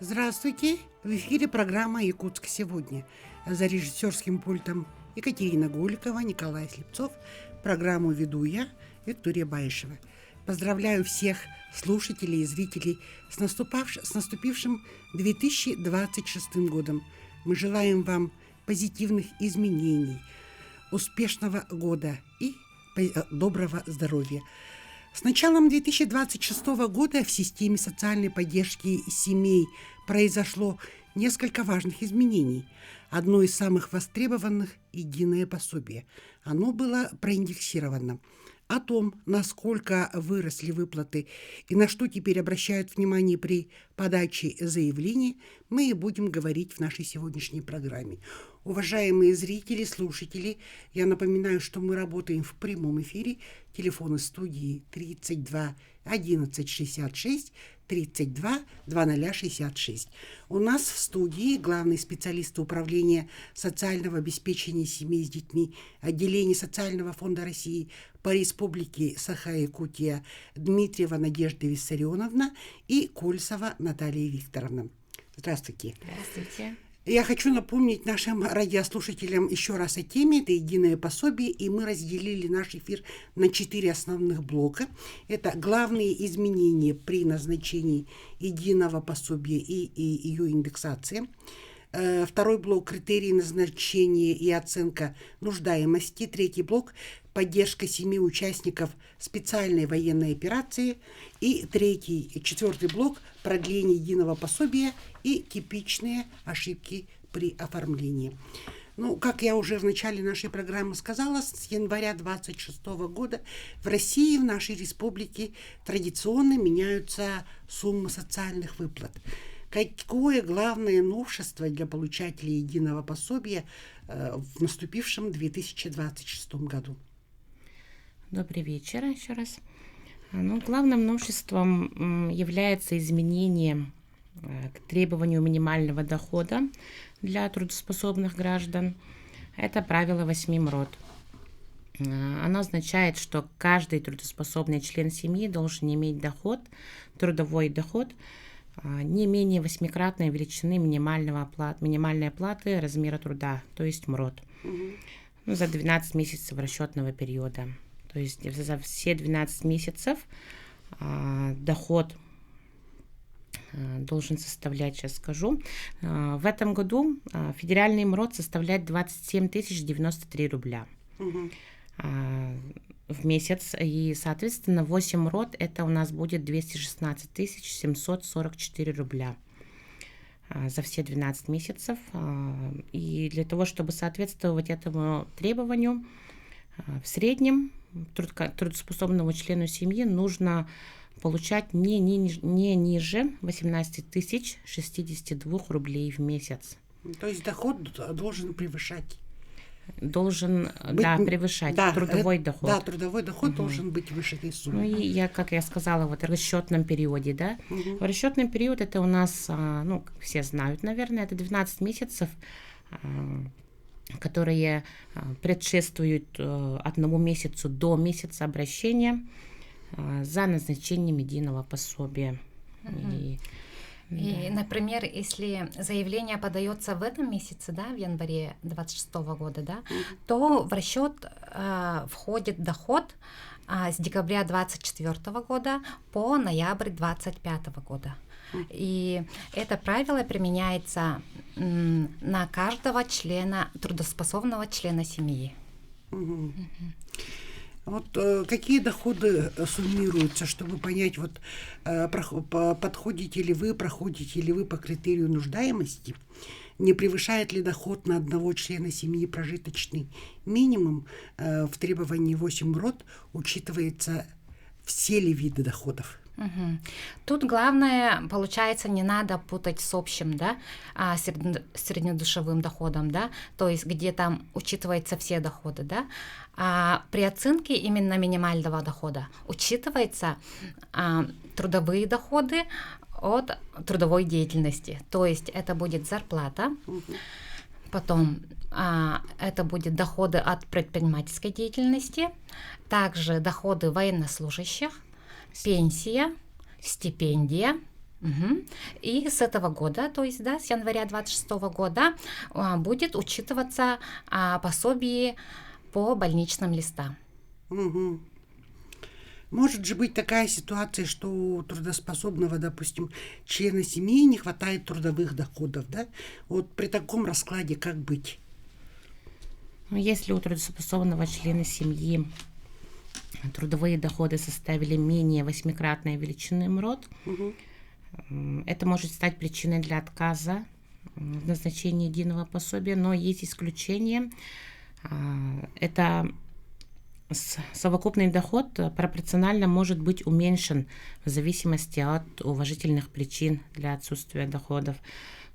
Здравствуйте! В эфире программа «Якутск сегодня». За режиссерским пультом Екатерина Голикова, Николай Слепцов. Программу веду я, Виктория Баишева. Поздравляю всех слушателей и зрителей с наступившим 2026 годом. Мы желаем вам позитивных изменений, успешного года и доброго здоровья. С началом 2026 года в системе социальной поддержки семей произошло несколько важных изменений. Одно из самых востребованных – единое пособие. Оно было проиндексировано. О том, насколько выросли выплаты и на что теперь обращают внимание при подаче заявлений, мы и будем говорить в нашей сегодняшней программе. Уважаемые зрители, слушатели, я напоминаю, что мы работаем в прямом эфире. Телефоны студии 32 11 66 32 2066. У нас в студии главный специалист управления социального обеспечения семей с детьми отделения Социального фонда России по республике Саха-Якутия Дмитриева Надежда Виссарионовна и Кольцова Наталья Викторовна. Здравствуйте. Здравствуйте. Я хочу напомнить нашим радиослушателям еще раз о теме. Это единое пособие, и мы разделили наш эфир на 4 основных блока. Это главные изменения при назначении единого пособия и ее индексация. Второй блок – критерии назначения и оценка нуждаемости. Третий блок – поддержка семьи участников специальной военной операции. И четвертый блок – продление единого пособия и типичные ошибки при оформлении. Как я уже в начале нашей программы сказала, с января 2026 года в России, в нашей республике, традиционно меняются суммы социальных выплат. Какое главное новшество для получателей единого пособия в наступившем 2026 году? Добрый вечер еще раз. Главным новшеством является изменение к требованию минимального дохода для трудоспособных граждан. Это правило 8 МРОТ. Оно означает, что каждый трудоспособный член семьи должен иметь трудовой доход, не менее 8-кратной величины минимальной оплаты размера труда, то есть МРОТ, за 12 месяцев расчетного периода. То есть за все 12 месяцев доход должен составлять, сейчас скажу, в этом году федеральный МРОТ составляет 27 093 рубля в месяц, и, соответственно, 8 МРОТ это у нас будет 216 744 рубля за все 12 месяцев. И для того, чтобы соответствовать этому требованию, в среднем трудоспособному члену семьи нужно получать не ниже 18 062 рублей в месяц. То есть доход должен превышать? Превышать трудовой доход. Да, трудовой доход должен быть выше этой суммы. Как я сказала, в расчетном периоде, да. В расчетном период это у нас, все знают, наверное, это 12 месяцев, которые предшествуют 1 месяцу до месяца обращения за назначением единого пособия. И, например, если заявление подается в этом месяце, в январе 2026 года, то в расчет входит доход с декабря 2024 года по ноябрь 2025 года. И это правило применяется на каждого трудоспособного члена семьи. Какие доходы суммируются, чтобы понять, проходите ли вы по критерию нуждаемости, не превышает ли доход на одного члена семьи прожиточный минимум, в требовании 8 МРОТ учитывается все ли виды доходов? Тут главное, получается, не надо путать с общим, среднедушевым доходом, то есть где там учитываются все доходы, а при оценке именно минимального дохода учитываются трудовые доходы от трудовой деятельности, то есть это будет зарплата, потом это будет доходы от предпринимательской деятельности, также доходы военнослужащих, пенсия, стипендия, Мгм. И с этого года, то есть, да, с января 26 года будет учитываться пособие по больничным листам. Мгм. Может же быть такая ситуация, что у трудоспособного, допустим, члена семьи не хватает трудовых доходов, да? Вот при таком раскладе как быть? Ну, если у трудоспособного члена семьи трудовые доходы составили менее 8-кратной величины МРОТ, Мгм. это может стать причиной для отказа в назначении единого пособия, но есть исключение. Это совокупный доход пропорционально может быть уменьшен в зависимости от уважительных причин для отсутствия доходов.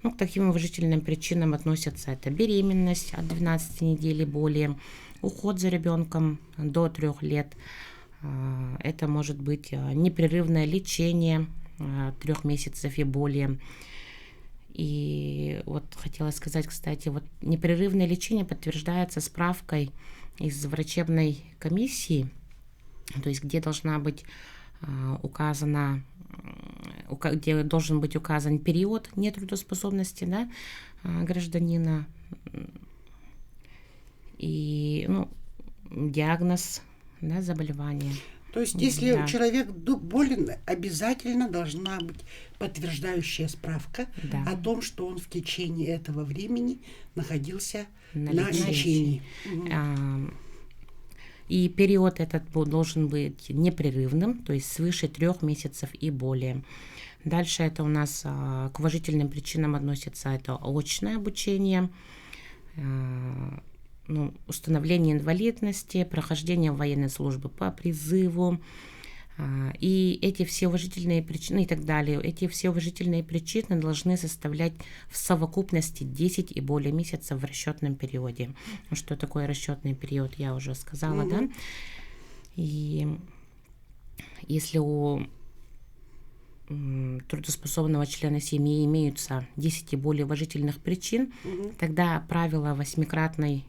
Ну, к таким уважительным причинам относятся это беременность от 12 недель и более, уход за ребенком до 3 лет. Это может быть непрерывное лечение 3 месяцев и более. И вот хотела сказать, кстати, вот непрерывное лечение подтверждается справкой из врачебной комиссии, то есть где должна быть указана, где должен быть указан период нетрудоспособности, да, гражданина и диагноз, да, заболевания. То есть, если Да. человек болен, обязательно должна быть подтверждающая справка Да. о том, что он в течение этого времени находился На на лечении. лечении. И период этот должен быть непрерывным, то есть свыше 3 месяцев и более. Дальше это у нас к уважительным причинам относится это очное обучение, установление инвалидности, прохождение военной службы по призыву. И эти все уважительные причины и так далее, эти все уважительные причины должны составлять в совокупности 10 и более месяцев в расчетном периоде. Что такое расчетный период, я уже сказала, да? И если у трудоспособного члена семьи имеются 10 и более уважительных причин, тогда правило 8-кратной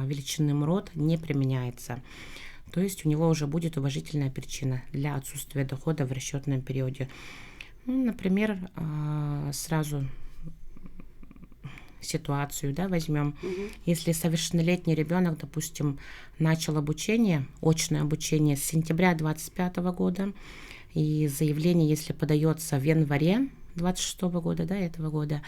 величины МРОТ не применяется. То есть у него уже будет уважительная причина для отсутствия дохода в расчетном периоде. Например, сразу ситуацию, да, возьмем. Если совершеннолетний ребенок, допустим, начал обучение, очное обучение с сентября 2025 года, и заявление, если подается в январе 2026 года, да, этого года,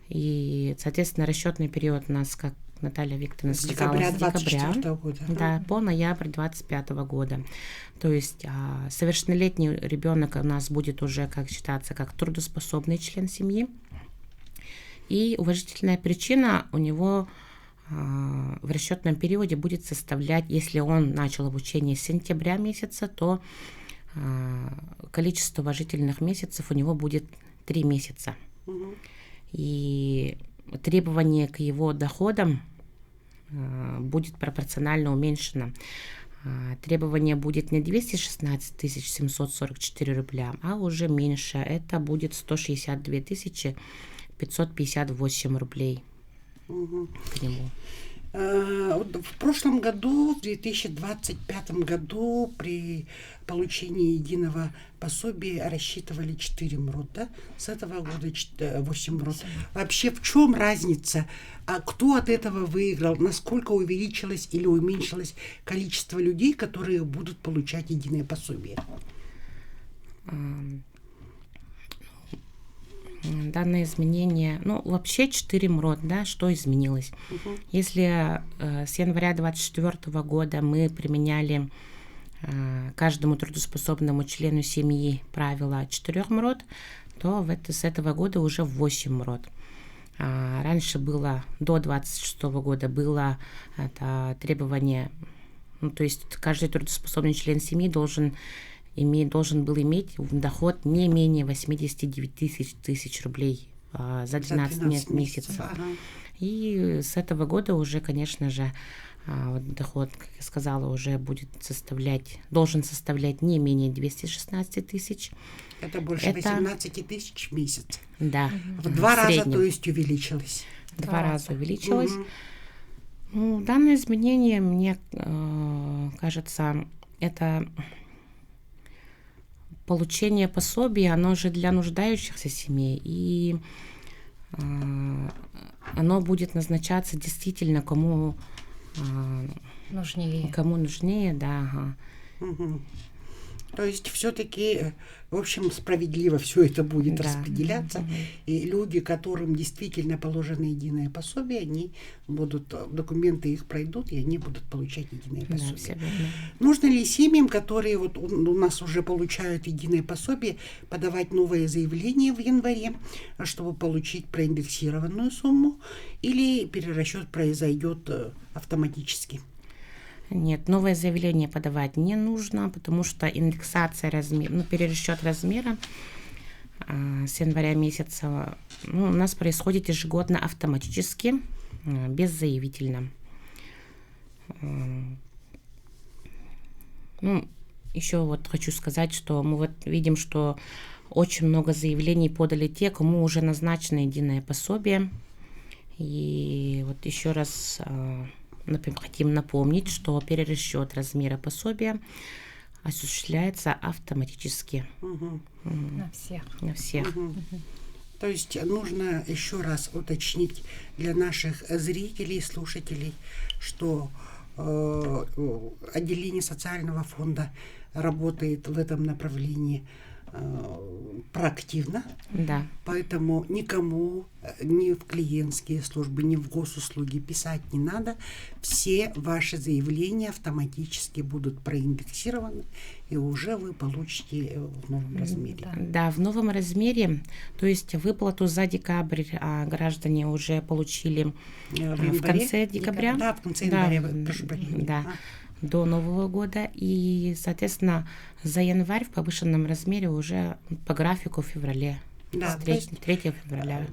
и, соответственно, расчетный период у нас, как Наталья Викторовна сказала, декабря с декабря 24 года. да, по ноябрь 2025 года. То есть совершеннолетний ребенок у нас будет уже как считаться как трудоспособный член семьи. И уважительная причина у него в расчетном периоде будет составлять, если он начал обучение с сентября месяца, то количество уважительных месяцев у него будет 3 месяца. И требование к его доходам будет пропорционально уменьшено. Требование будет не 216 744 рубля, а уже меньше. Это будет 162 558 рублей к нему. В прошлом году, в 2025 году, при получении единого пособия рассчитывали 4 МРОТ, да? С этого года 8 МРОТ. Вообще в чем разница? А кто от этого выиграл? Насколько увеличилось или уменьшилось количество людей, которые будут получать единое пособие? Данное изменение, вообще 4 МРОТ, да, что изменилось? Если с января 2024 года мы применяли каждому трудоспособному члену семьи правило 4 МРОТ, то с этого года уже 8 МРОТ. Раньше было, до 2026 года было это требование, то есть каждый трудоспособный член семьи должен был иметь доход не менее 89 тысяч рублей за 12 месяцев. Ага. И с этого года уже, конечно же, доход, как я сказала, уже должен составлять не менее 216 тысяч. Это больше 18 тысяч в месяц. Да. В 2 раза, среднем. то есть, увеличилось. 2 раза увеличилось. Данное изменение, мне кажется, это получение пособия, оно же для нуждающихся семей, и оно будет назначаться действительно кому нужнее, да. Ага. Мгм. То есть все-таки, в общем, справедливо все это будет Да. распределяться, Мгм. и люди, которым действительно положено единое пособие, они будут, документы их пройдут, и они будут получать единое Да, пособие. все верно. Нужно ли семьям, которые вот у нас уже получают единое пособие, подавать новое заявление в январе, чтобы получить проиндексированную сумму, или перерасчет произойдет автоматически? Нет, новое заявление подавать не нужно, потому что индексация размера, перерасчет размера с января месяца у нас происходит ежегодно автоматически, беззаявительно. Еще вот хочу сказать, что мы вот видим, что очень много заявлений подали те, кому уже назначено единое пособие. И вот еще раз хотим напомнить, что перерасчет размера пособия осуществляется автоматически Мгм. На всех. на всех. Мгм. То есть нужно еще раз уточнить для наших зрителей, слушателей, что отделение социального фонда работает в этом направлении проактивно, Да. поэтому никому ни в клиентские службы, ни в госуслуги писать не надо. Все ваши заявления автоматически будут проиндексированы, и уже вы получите в новом размере. Да. Да, в новом размере, то есть выплату за декабрь граждане уже получили В в январе? конце декабря. Да, в конце Да, января, прошу прощения. да, до Нового года. И, соответственно, за январь в повышенном размере уже по графику в феврале. Да, С то есть 3 февраля.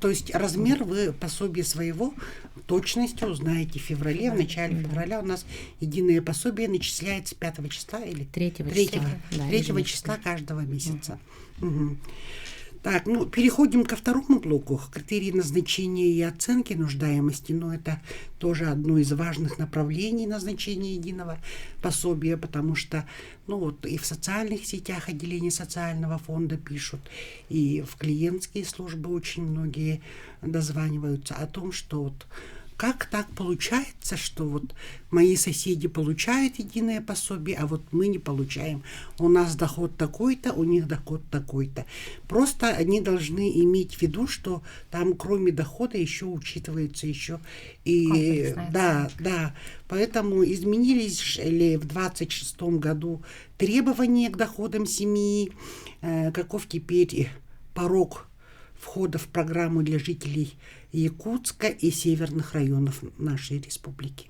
То есть размер вы пособие своего точностью узнаете в феврале, в начале февраля. У нас единое пособие начисляется 5 числа или 3 3, да, 3 ежемесячно. числа каждого месяца. Мгм. Так, переходим ко второму блоку. Критерии назначения и оценки нуждаемости. Это тоже одно из важных направлений назначения единого пособия, потому что и в социальных сетях отделения социального фонда пишут, и в клиентские службы очень многие дозваниваются о том, что как так получается, что мои соседи получают единое пособие, а мы не получаем. У нас доход такой-то, у них доход такой-то. Просто они должны иметь в виду, что там кроме дохода еще учитывается еще и... Комплексная Да. Поэтому изменились ли в 2026 году требования к доходам семьи, каков теперь порог входа в программу для жителей Якутска и северных районов нашей республики.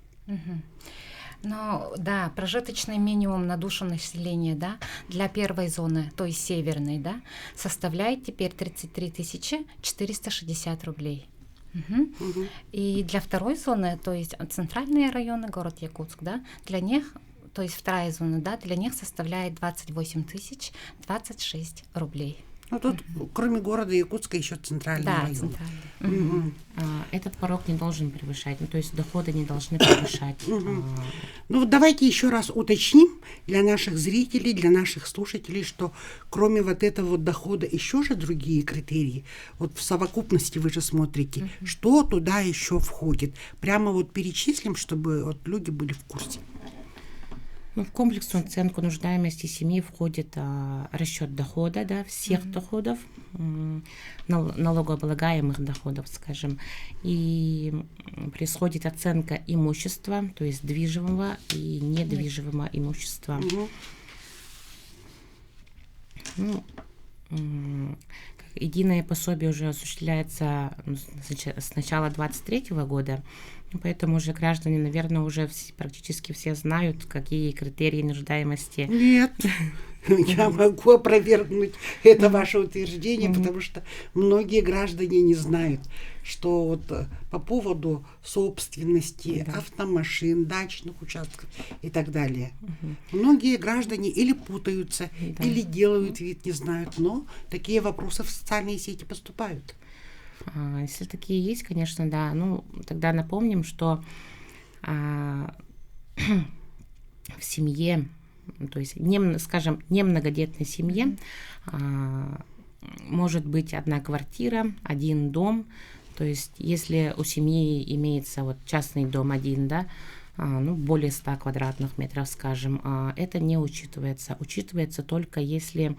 Прожиточный минимум на душу населения, для первой зоны, то есть северной, составляет теперь 33 460 рублей. И для второй зоны, то есть центральные районы, город Якутск, для них, то есть вторая зона, для них составляет 28 026 рублей. Тут, кроме города Якутска, еще центральный район. Центральный. Этот порог не должен превышать, то есть доходы не должны превышать. Давайте еще раз уточним для наших зрителей, для наших слушателей, что кроме этого дохода еще же другие критерии. В совокупности вы же смотрите, что туда еще входит. Прямо перечислим, чтобы люди были в курсе. В комплексную оценку нуждаемости семьи входит расчет дохода, всех доходов, налогооблагаемых доходов, скажем, и происходит оценка имущества, то есть движимого и недвижимого имущества. Единое пособие уже осуществляется с начала 2023 года, поэтому уже граждане, наверное, уже практически все знают, какие критерии нуждаемости. Нет, я могу опровергнуть это ваше утверждение, потому что многие граждане не знают, что по поводу собственности автомашин, дачных участков и так далее. Многие граждане или путаются, или делают вид, не знают, но такие вопросы в социальные сети поступают. Если такие есть, конечно, да. Тогда напомним, что в семье то есть, скажем, немногодетной семье может быть одна квартира, один дом. То есть, если у семьи имеется вот частный дом один, да, более 100 квадратных метров, скажем, это не учитывается. Учитывается только если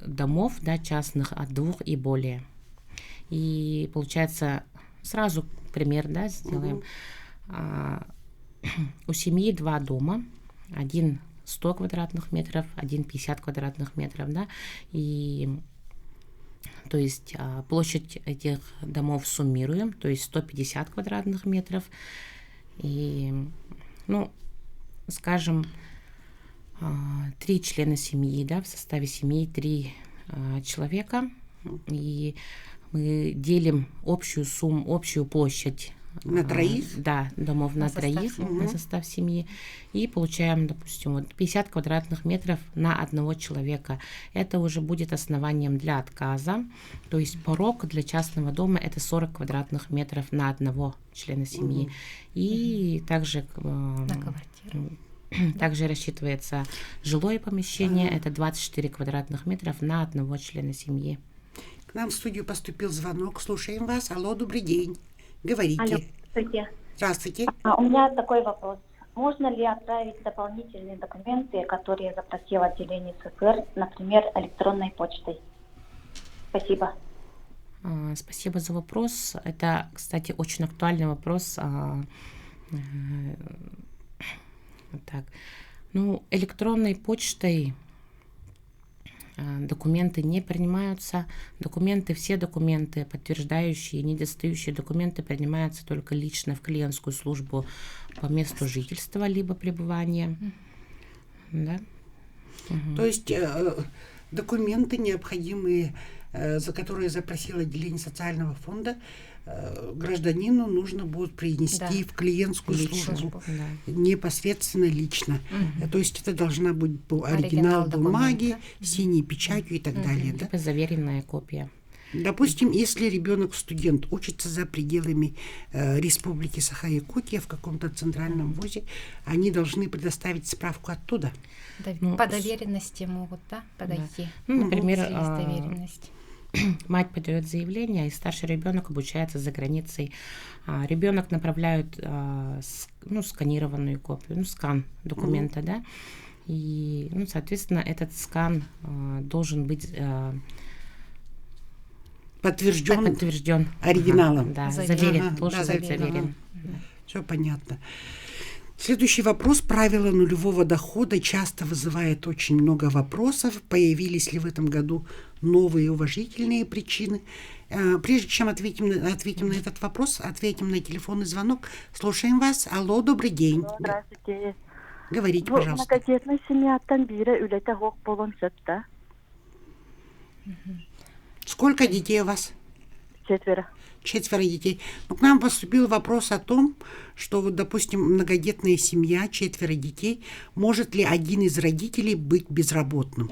домов, да, частных от 2 и более. И получается, сразу пример, да, сделаем. У семьи 2 дома, один 100 квадратных метров, один 50 квадратных метров, да, и то есть площадь этих домов суммируем, то есть 150 квадратных метров, и, скажем, 3 члена семьи, да, в составе семьи 3 человека, и мы делим общую площадь на троих? Да, домов на троих, на состав семьи. И получаем, допустим, вот 50 квадратных метров на одного человека. Это уже будет основанием для отказа. То есть порог для частного дома это 40 квадратных метров на одного члена семьи. И также также рассчитывается жилое помещение, это 24 квадратных метров на одного члена семьи. К нам в студию поступил звонок. Слушаем вас. Алло, добрый день. Говорите. Алло, здравствуйте. Здравствуйте. У меня такой вопрос. Можно ли отправить дополнительные документы, которые запросило отделение СФР, например, электронной почтой? Спасибо. Спасибо за вопрос. Это, кстати, очень актуальный вопрос. Так. Электронной почтой документы не принимаются. Все документы, подтверждающие, недостающие документы принимаются только лично в клиентскую службу по месту жительства либо пребывания. Да? То есть документы необходимые, за которые запросило отделение социального фонда, гражданину нужно будет принести в клиентскую службу непосредственно лично. То есть это должна быть оригинал бумаги, синей печатью и так далее. Да? Заверенная копия. Допустим, если ребенок-студент учится за пределами Республики Саха-Якутия в каком-то центральном вузе, они должны предоставить справку оттуда. По доверенности могут, да, подойти. Да. Например, доверенность. Мать подает заявление, и старший ребенок обучается за границей. Ребенок направляют сканированную копию, скан документа, да, и, соответственно, этот скан должен быть подтвержден оригиналом. Да, заверен, должен быть заверен. Все понятно. Следующий вопрос. Правило нулевого дохода часто вызывает очень много вопросов. Появились ли в этом году новые уважительные причины? Прежде чем ответим на этот вопрос, ответим на телефонный звонок. Слушаем вас. Алло, добрый день. Здравствуйте. Говорите, пожалуйста. Многодетная семьяттан бире үлете хок болон сөпта. Сколько детей у вас? 4. 4 детей. К нам поступил вопрос о том, что, допустим, многодетная семья, 4 детей, может ли один из родителей быть безработным?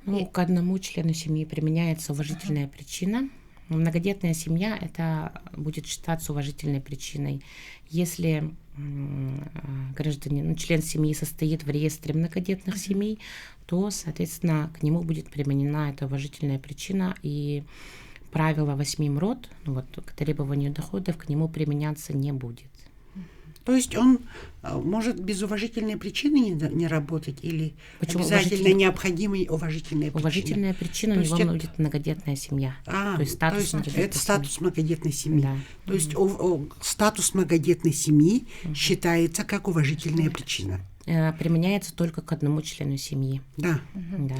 К одному члену семьи применяется уважительная причина. Многодетная семья это будет считаться уважительной причиной. Если гражданин, член семьи состоит в реестре многодетных семей, то, соответственно, к нему будет применена эта уважительная причина, и правило 8 род, к требованию доходов, к нему применяться не будет. То есть он может без уважительной причины не работать или Почему? Обязательно необходимая уважительная причина? Уважительная причина у него будет многодетная семья. То есть это статус многодетной семьи. Да. То есть статус многодетной семьи считается как уважительная причина. Применяется только к одному члену семьи. Да. Да.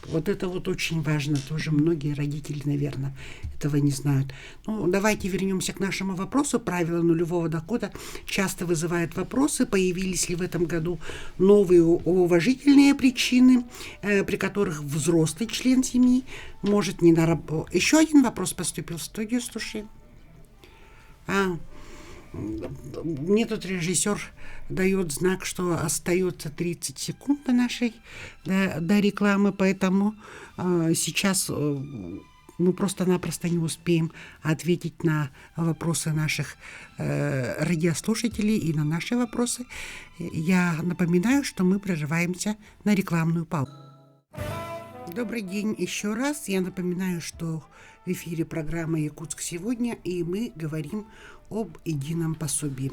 Вот это очень важно, тоже многие родители, наверное, этого не знают. Давайте вернемся к нашему вопросу. Правило нулевого дохода часто вызывает вопросы, появились ли в этом году новые уважительные причины, при которых взрослый член семьи может не на работу. Еще один вопрос поступил в студию, слушай. Мне тут режиссер дает знак, что остается 30 секунд до нашей до рекламы, поэтому сейчас мы просто-напросто не успеем ответить на вопросы наших радиослушателей и на наши вопросы. Я напоминаю, что мы прерываемся на рекламную паузу. Добрый день еще раз. Я напоминаю, что в эфире программа «Якутск сегодня», и мы говорим об едином пособии.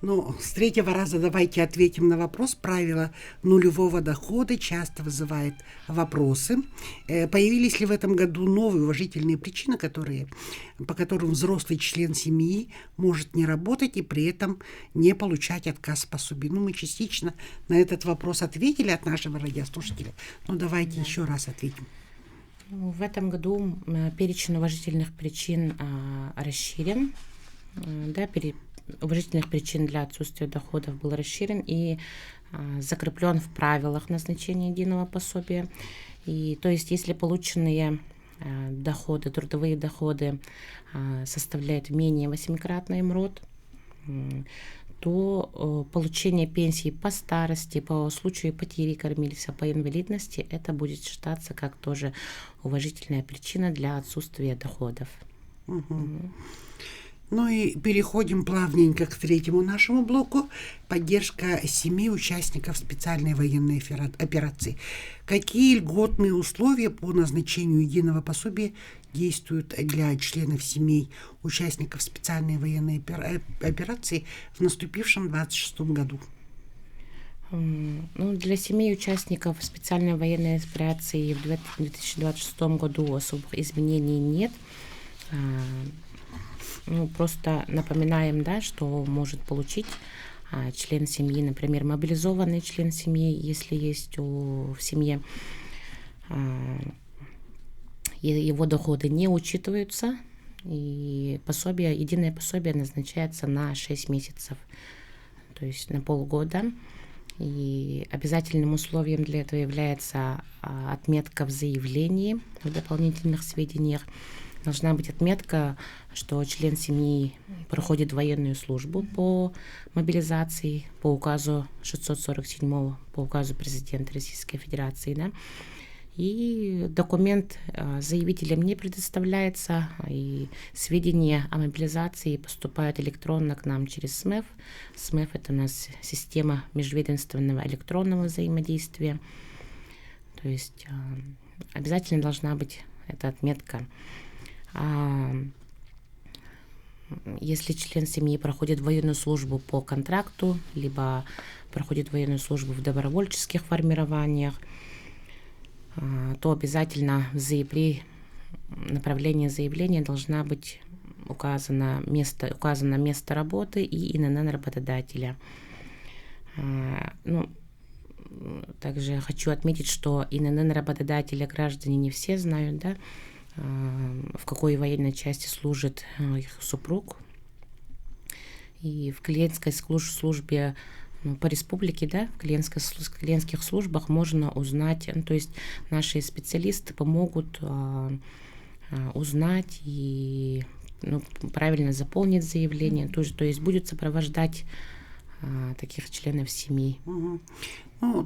Но с третьего раза давайте ответим на вопрос. Правило нулевого дохода часто вызывает вопросы. Появились ли в этом году новые уважительные причины, по которым взрослый член семьи может не работать и при этом не получать отказ в пособии? Мы частично на этот вопрос ответили от нашего радиослушателя, но давайте еще раз ответим. В этом году перечень уважительных причин расширен. Уважительных причин для отсутствия доходов был расширен и закреплен в правилах назначения единого пособия. И, то есть, если полученные доходы, трудовые доходы составляют менее 8-кратный МРОТ, то получение пенсии по старости, по случаю потери кормильца, по инвалидности, это будет считаться как тоже уважительная причина для отсутствия доходов. Ну и переходим плавненько к третьему нашему блоку. Поддержка семьи участников специальной военной операции. Какие льготные условия по назначению единого пособия действуют для членов семей участников специальной военной операции в наступившем 26-м году? Для семей участников специальной военной операции в 2026 году особых изменений нет. Просто напоминаем, что может получить член семьи, например, мобилизованный член семьи, если есть в семье, его доходы не учитываются, и единое пособие назначается на 6 месяцев, то есть на полгода. И обязательным условием для этого является отметка в заявлении, в дополнительных сведениях. Должна быть отметка, что член семьи проходит военную службу по мобилизации по указу 647, по указу президента Российской Федерации. И документ заявителям не предоставляется, и сведения о мобилизации поступают электронно к нам через СМЭФ. СМЭФ — это у нас система межведомственного электронного взаимодействия. То есть обязательно должна быть эта отметка. Если член семьи проходит военную службу по контракту, либо проходит военную службу в добровольческих формированиях, то обязательно при направлении заявления должна быть указано место работы и ИНН работодателя. Также хочу отметить, что ИНН работодателя граждане не все знают, в какой военной части служит их супруг. И в клиентской службе по республике, в клиентских службах можно узнать, то есть наши специалисты помогут узнать и правильно заполнить заявление, то есть будет сопровождать таких членов семьи.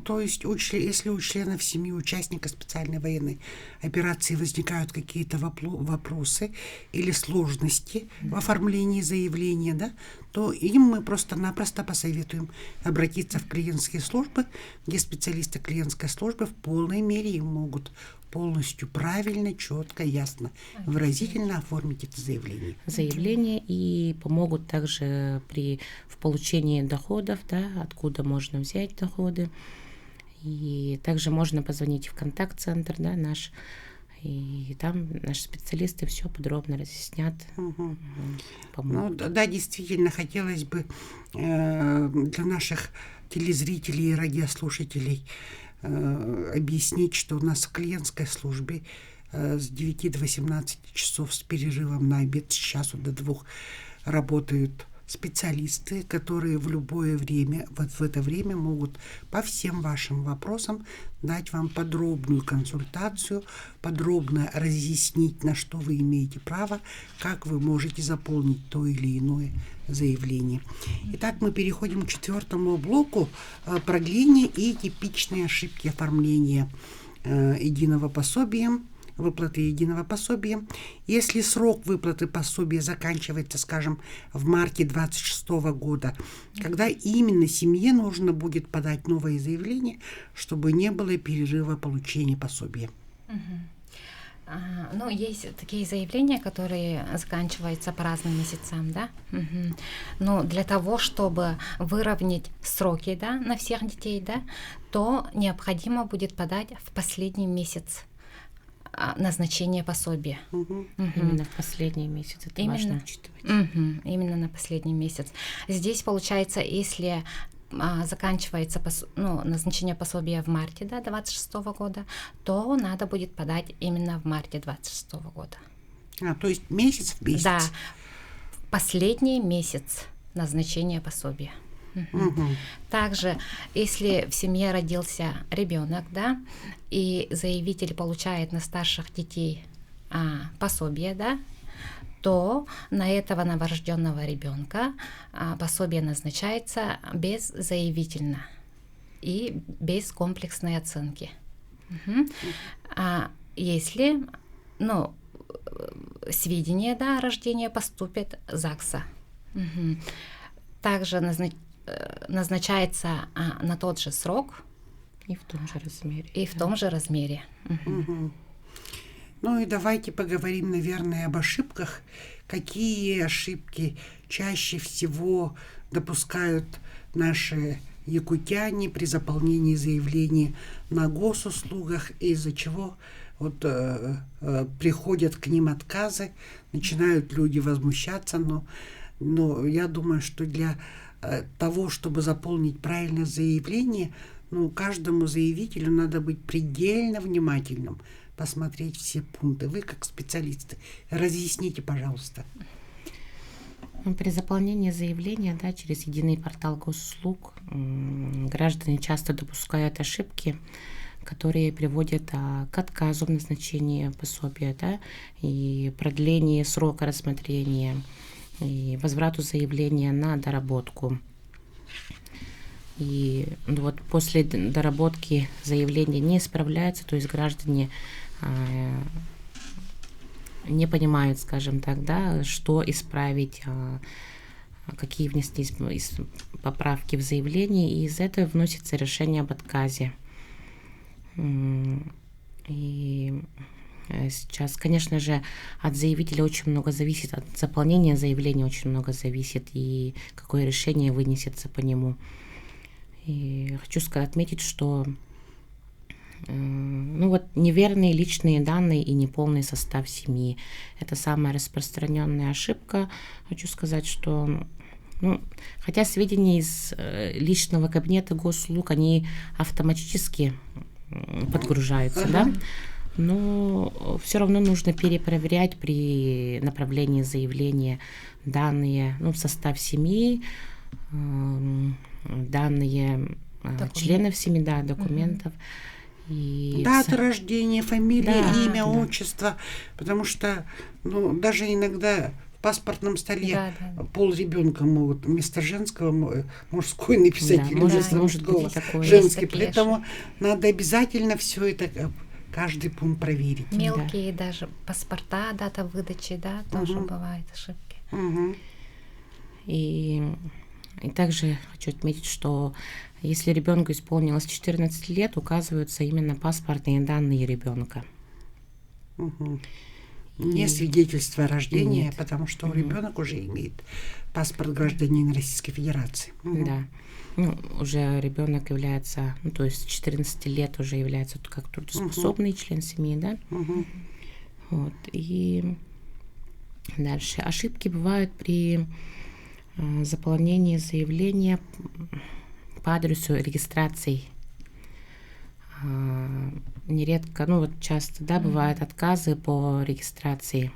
То есть, если у членов семьи участника специальной военной операции возникают какие-то вопросы или сложности в оформлении заявления, то им мы просто-напросто посоветуем обратиться в клиентские службы, где специалисты клиентской службы в полной мере им могут полностью правильно, четко, ясно, выразительно оформить это заявление. И помогут также в получении доходов, откуда можно взять доходы. И также можно позвонить в контакт-центр наш, и там наши специалисты все подробно разъяснят. Помогут. Действительно, хотелось бы для наших телезрителей и радиослушателей объяснить, что у нас в клиентской службе с 9 до 18 часов с перерывом на обед с часу до 2 работают специалисты, которые в любое время, в это время могут по всем вашим вопросам дать вам подробную консультацию, подробно разъяснить, на что вы имеете право, как вы можете заполнить то или иное заявление. Итак, мы переходим к 4-му блоку продления и типичные ошибки оформления единого пособия выплаты единого пособия. Если срок выплаты пособия заканчивается, скажем, в марте 2026 года, когда именно семье нужно будет подать новое заявление, чтобы не было перерыва получения пособия? Ну, есть такие заявления, которые заканчиваются по разным месяцам, да. Но для того, чтобы выровнять сроки, да, на всех детей, да, то необходимо будет подать в последний месяц назначения пособия. Именно в последний месяц, это важно учитывать. Именно на последний месяц. Здесь получается, если заканчивается назначение пособия в марте 26 года, то надо будет подать именно в марте 26 года. То есть месяц в месяц? Да, последний месяц назначения пособия. Также, если в семье родился ребенок, да, и заявитель получает на старших детей пособие, да, то на этого новорожденного ребенка пособие назначается беззаявительно и без комплексной оценки. Если сведения о рождении поступят ЗАГСа. Также назначается на тот же срок и в том же размере. И в том же размере. Ну и давайте поговорим, наверное, об ошибках. Какие ошибки чаще всего допускают наши якутяне при заполнении заявления на госуслугах, из-за чего приходят к ним отказы, начинают люди возмущаться, но я думаю, что для того, чтобы заполнить правильное заявление, каждому заявителю надо быть предельно внимательным, посмотреть все пункты. Вы, как специалисты, разъясните, пожалуйста. При заполнении заявления, через единый портал госуслуг граждане часто допускают ошибки, которые приводят к отказу в назначении пособия, и продлению срока рассмотрения, и возврату заявления на доработку. И после доработки заявления не исправляется, то есть граждане не понимают, скажем так, что исправить, какие внести поправки в заявление, и из этого вносится решение об отказе. И сейчас, конечно же, от заявителя очень много зависит, от заполнения заявления очень много зависит, и какое решение вынесется по нему. И хочу отметить, что неверные личные данные и неполный состав семьи – это самая распространенная ошибка. Хочу сказать, что хотя сведения из личного кабинета госуслуг, они автоматически подгружаются, но все равно нужно перепроверять при направлении заявления данные, в состав семьи, данные членов семьи, документов. И дата рождения, фамилия, имя, отчество, потому что даже иногда в паспортном столе пол ребенка могут вместо женского мужской написать, или вместо мужского женский, поэтому надо обязательно все это, каждый пункт проверить. Мелкие даже паспорта, дата выдачи, тоже бывают ошибки. И также хочу отметить, что если ребенку исполнилось 14 лет, указываются именно паспортные данные ребенка. Не свидетельство о рождении, потому что ребенок уже имеет паспорт гражданина Российской Федерации. Да. Уже ребенок является, то есть 14 лет уже является как трудоспособный член семьи, И дальше. Ошибки бывают при заполнении заявления по адресу регистрации. Нередко, часто, бывают отказы по регистрации.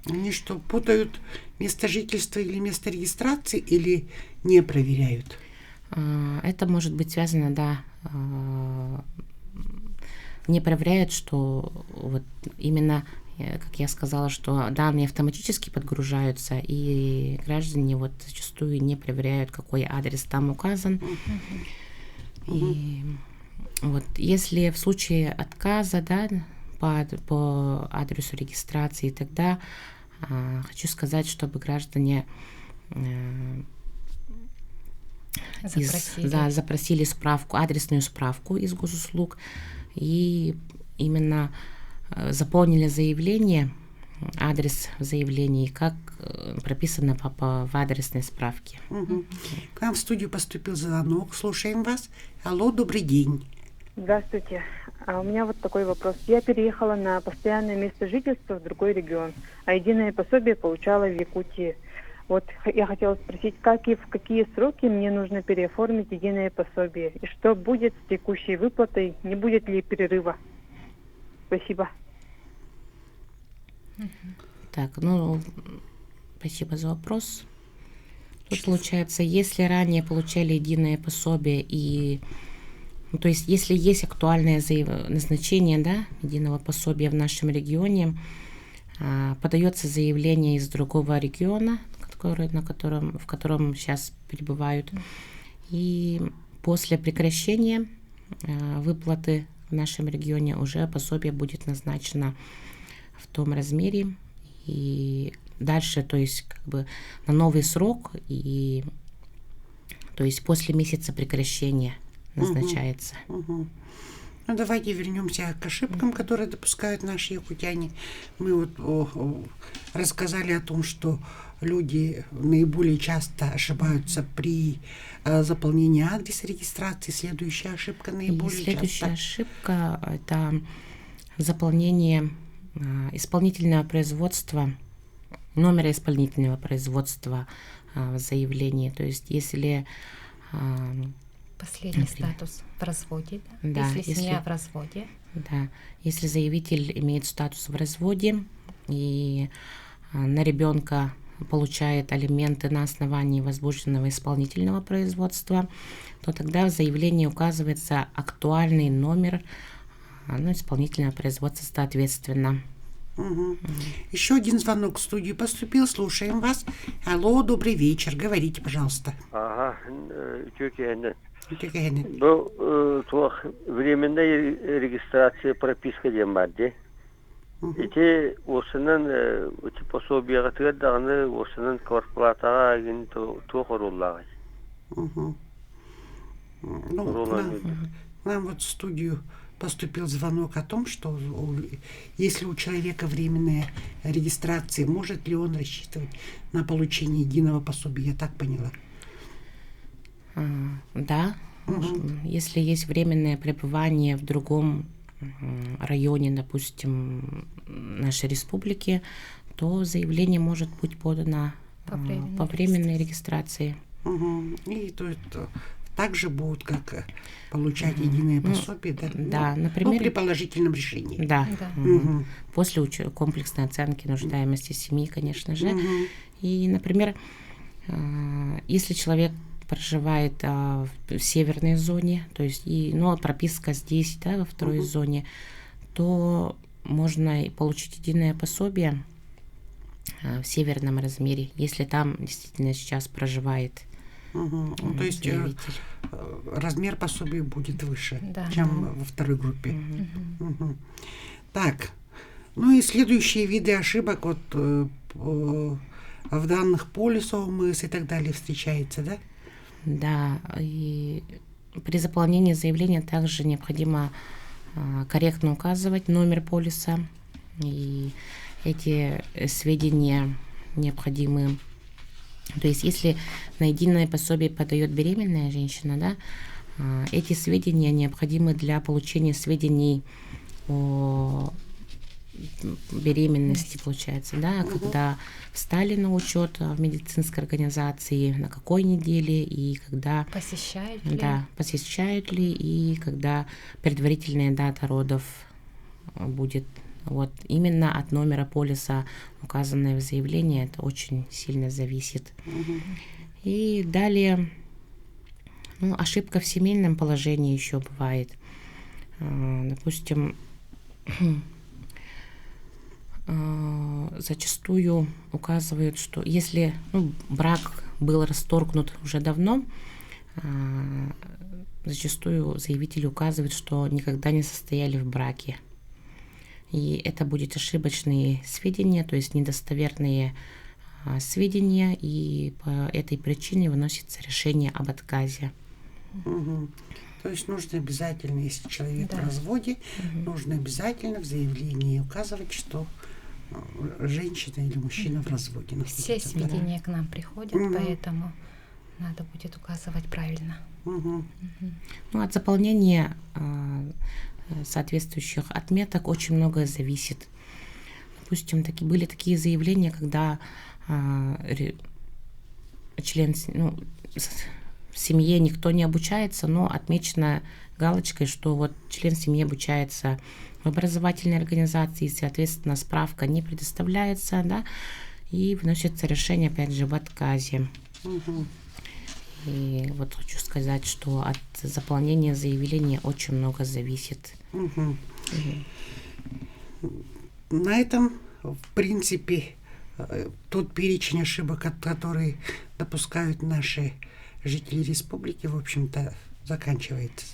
Они что, путают место жительства или место регистрации, или не проверяют? Это может быть связано, не проверяют, что именно, как я сказала, что данные автоматически подгружаются, и граждане зачастую не проверяют, какой адрес там указан. И если в случае отказа, по адресу регистрации, тогда хочу сказать, чтобы граждане запросили справку, адресную справку из госуслуг и именно заполнили заявление, адрес в заявлении, как прописано в адресной справке. К нам в студию поступил звонок. Слушаем вас. Алло, добрый день. Здравствуйте. У меня вот такой вопрос. Я переехала на постоянное место жительства в другой регион, а единое пособие получала в Якутии. Вот я хотела спросить, как и в какие сроки мне нужно переоформить единое пособие, и что будет с текущей выплатой, не будет ли перерыва? Спасибо. Так, спасибо за вопрос. Тут получается, если ранее получали единое пособие то есть, если есть актуальное назначение, да, единого пособия в нашем регионе, подается заявление из другого региона, в котором сейчас пребывают, и после прекращения выплаты в нашем регионе уже пособие будет назначено в том размере, и дальше, то есть, на новый срок, и то есть после месяца прекращения назначается. Давайте вернемся к ошибкам, которые допускают наши якутяне. Мы рассказали о том, что люди наиболее часто ошибаются при заполнении адреса регистрации. Следующая ошибка наиболее Следующая часто. ошибка – это заполнение исполнительного производства, номера исполнительного производства в заявлении. То есть, если Последний статус в разводе, да, если семья в разводе. Да, если заявитель имеет статус в разводе и на ребенка получает алименты на основании возбужденного исполнительного производства, то тогда в заявлении указывается актуальный номер исполнительного производства соответственно. Еще один звонок в студию поступил. Слушаем вас. Алло, добрый вечер. Говорите, пожалуйста. Ага, Текені. бұл временная регистрация прописка дем бар де. Ити осынан пособияға тігеддағыны осынан корпоратаға ген тоқыруллағы. К нам в студию поступил звонок о том, что если у человека временная регистрация, может ли он рассчитывать на получение единого пособия? Я так поняла. Да, если есть временное пребывание в другом районе, допустим, нашей республики, то заявление может быть подано по временной регистрации. И то это также будут как получать единое пособие, да? Да, например, при положительном решении. Да. После комплексной оценки нуждаемости семьи, конечно же. И, например, если человек проживает в северной зоне, то есть прописка здесь, да, во второй зоне, то можно получить единое пособие в северном размере, если там действительно сейчас проживает то есть заявитель. Размер пособия будет выше, Да. чем во второй группе. Так, и следующие виды ошибок в данных полиса ОМС и так далее встречается, да? Да, и при заполнении заявления также необходимо корректно указывать номер полиса, и эти сведения необходимы. То есть, если на единое пособие подает беременная женщина, да, эти сведения необходимы для получения сведений о беременности, получается, да, когда встали на учет в медицинской организации, на какой неделе и когда Посещают ли? Да, посещают ли и когда предварительная дата родов будет. Вот именно от номера полиса, указанное в заявлении, это очень сильно зависит. И далее, ошибка в семейном положении еще бывает. Допустим, зачастую указывают, что если брак был расторгнут уже давно, зачастую заявители указывают, что никогда не состояли в браке. и это будут ошибочные сведения, то есть недостоверные сведения, и по этой причине выносится решение об отказе. Мгм. То есть нужно обязательно, если человек Да. в разводе, нужно обязательно в заявлении указывать, что женщина или мужчина в разводе Все находится. Да. сведения к нам приходят, Мгм. поэтому надо будет указывать правильно. Мгм. Ну, от заполнения соответствующих отметок очень многое зависит. Допустим, были такие заявления, когда член в семье никто не обучается, но отмечено галочкой, что вот член семьи обучается в образовательной организации, соответственно, справка не предоставляется, да, и выносится решение, опять же, в отказе. Мгм. И вот хочу сказать, что от заполнения заявления очень много зависит. Мгм. На этом, в принципе, тот перечень ошибок, который допускают наши жители республики, в общем-то, заканчивается.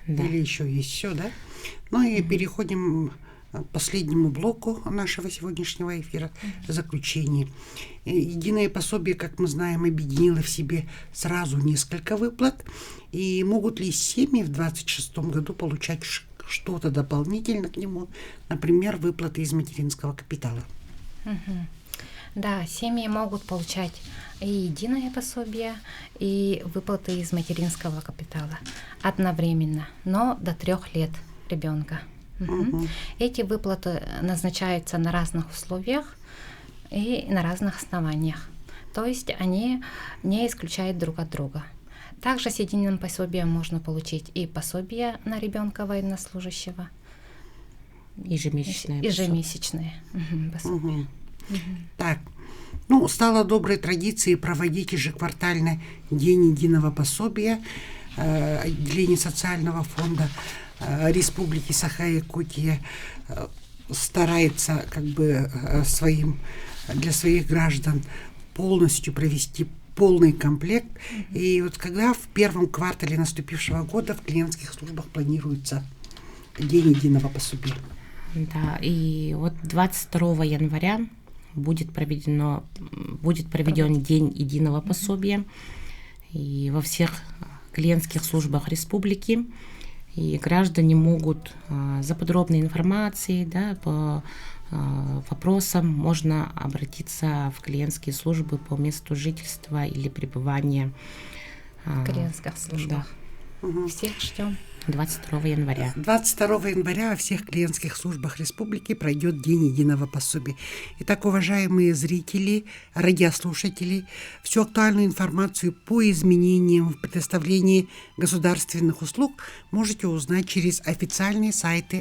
Да. Или еще есть все, да? Ну и переходим к последнему блоку нашего сегодняшнего эфира, заключение. Единое пособие, как мы знаем, объединило в себе сразу несколько выплат. И могут ли семьи в 2026 году получать что-то дополнительно к нему, например, выплаты из материнского капитала? Мгм. Да, семьи могут получать и единое пособие, и выплаты из материнского капитала одновременно, но до 3 лет ребенка. Мгм. Эти выплаты назначаются на разных условиях и на разных основаниях. То есть они не исключают друг от друга. Также с единым пособием можно получить и пособие на ребенка военнослужащего, Ежемесячное. ежемесячные пособия. Мгм. Так, ну, стало доброй традицией проводить ежеквартально День единого пособия отделение социального фонда Республики Саха-Якутия старается как бы для своих граждан полностью провести полный комплект. И вот когда в первом квартале наступившего года в клиентских службах планируется День единого пособия? Да, и вот 22 января будет проведен День единого пособия, и во всех клиентских службах республики, и граждане могут за подробной информацией, да, по вопросам можно обратиться в клиентские службы по месту жительства или пребывания. В клиентских службах. Всех ждем. 22 января. 22 января во всех клиентских службах республики пройдет День единого пособия. Итак, уважаемые зрители, радиослушатели, всю актуальную информацию по изменениям в предоставлении государственных услуг можете узнать через официальные сайты